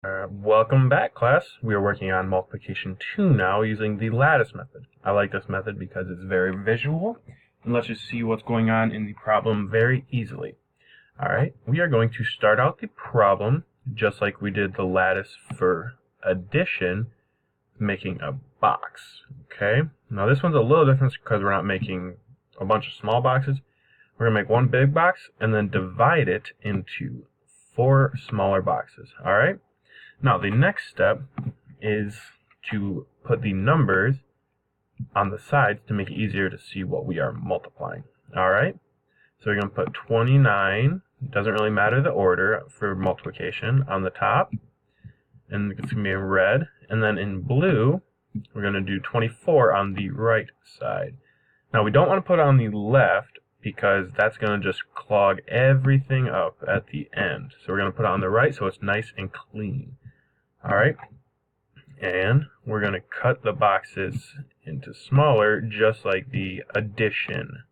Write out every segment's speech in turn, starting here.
Welcome back, class. We are working on multiplication 2 now using the lattice method. I like this method because it's very visual and lets you see what's going on in the problem very easily. Alright, we are going to start out the problem just like we did the lattice for addition, making a box. Okay, now this one's a little different because we're not making a bunch of small boxes. We're going to make one big box and then divide it into 4 smaller boxes. Alright? Now, the next step is to put the numbers on the sides to make it easier to see what we are multiplying. Alright? So we're going to put 29, doesn't really matter the order for multiplication, on the top. And it's going to be in red. And then in blue, we're going to do 24 on the right side. Now, we don't want to put it on the left because that's going to just clog everything up at the end. So we're going to put it on the right so it's nice and clean. Alright, and we're going to cut the boxes into smaller just like the addition.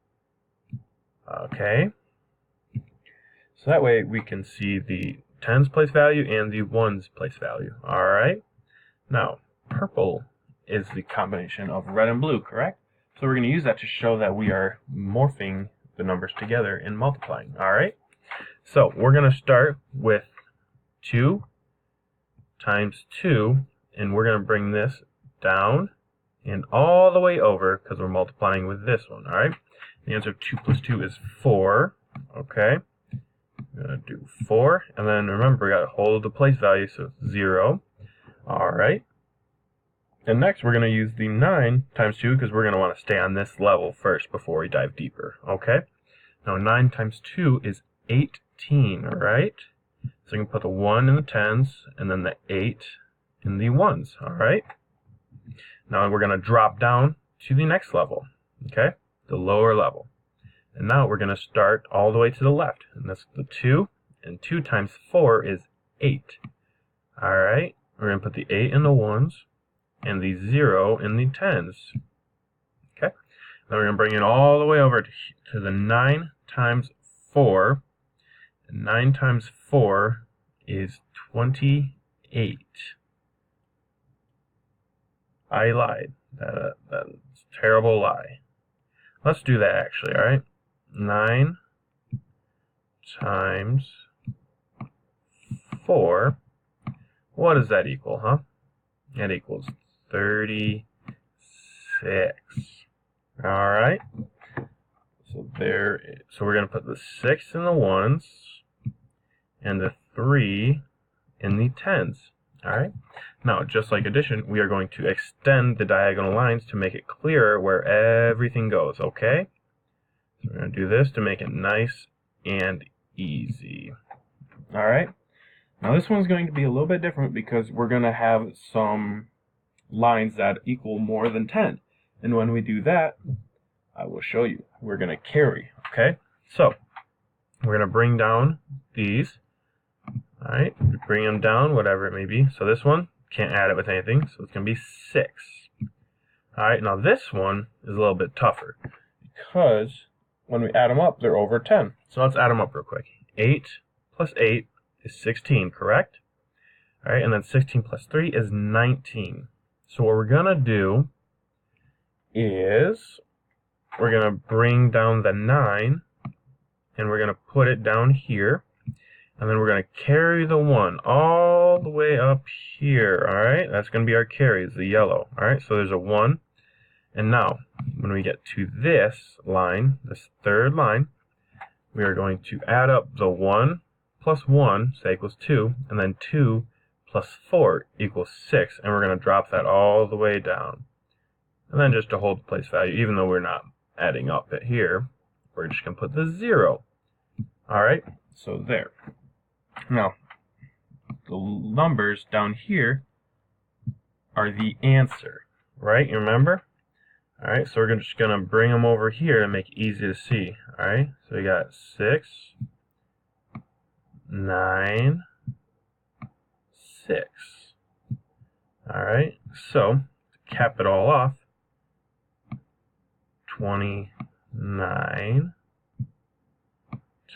Okay, so that way we can see the tens place value and the ones place value. Alright, now purple is the combination of red and blue, correct? So we're going to use that to show that we are morphing the numbers together and multiplying. Alright, so we're going to start with 2 times 2, and we're going to bring this down and all the way over because we're multiplying with this one. Alright, the answer of 2 plus 2 is 4. Okay, we're going to do 4, and then remember we got to hold the place value, so it's 0. Alright, and next we're going to use the 9 times 2 because we're going to want to stay on this level first before we dive deeper. Okay, now 9 times 2 is 18. Alright, so you can put the 1 in the tens and then the 8 in the ones. Alright, now we're going to drop down to the next level, okay, the lower level. And now we're going to start all the way to the left, and that's the 2, and 2 times 4 is 8. Alright, we're going to put the 8 in the ones and the 0 in the tens. Okay, then we're going to bring it all the way over to the 9 times 4. 9 times 4 is 28. I lied. That's a terrible lie. Let's do that actually, alright? 9 times 4. What does that equal, huh? That equals 36. Alright? So we're going to put the 6 in the ones and the 3 in the tens. Alright? Now, just like addition, we are going to extend the diagonal lines to make it clearer where everything goes, okay? So we're going to do this to make it nice and easy. Alright? Now this one's going to be a little bit different because we're going to have some lines that equal more than 10. And when we do that, I will show you. We're going to carry, okay? So, we're going to bring down these. Alright, bring them down, whatever it may be. So this one, can't add it with anything, so it's going to be 6. Alright, now this one is a little bit tougher because when we add them up, they're over 10. So let's add them up real quick. 8 plus 8 is 16, correct? Alright, and then 16 plus 3 is 19. So what we're going to do is we're going to bring down the 9 and we're going to put it down here. And then we're going to carry the 1 all the way up here, alright? That's going to be our carry, is the yellow, alright? So there's a 1. And now, when we get to this line, this third line, we are going to add up the 1 plus 1, so that equals 2, and then 2 plus 4 equals 6, and we're going to drop that all the way down. And then just to hold the place value, even though we're not adding up it here, we're just going to put the 0. Alright, so there. Now, the numbers down here are the answer, right? You remember? Alright, so we're just going to bring them over here to make it easy to see. Alright, so we got 6, 9, 6. Alright, so to cap it all off, 29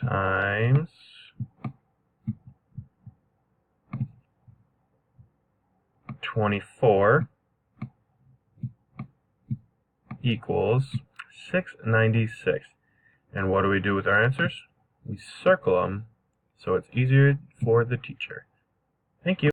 times 24 equals 696. And what do we do with our answers? We circle them so it's easier for the teacher. Thank you.